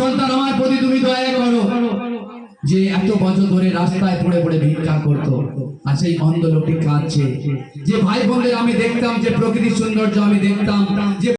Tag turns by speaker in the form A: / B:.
A: সন্তান আমার প্রতি তুমি দয়া করো। যে এত বছর ধরে রাস্তায় পড়ে পড়ে ভিক্ষা করতো, আর সেই অন্ধ লোকটি কাঁদছে। যে ভাই বোনদের আমি দেখতাম, যে প্রকৃতির সৌন্দর্য আমি দেখতাম, যে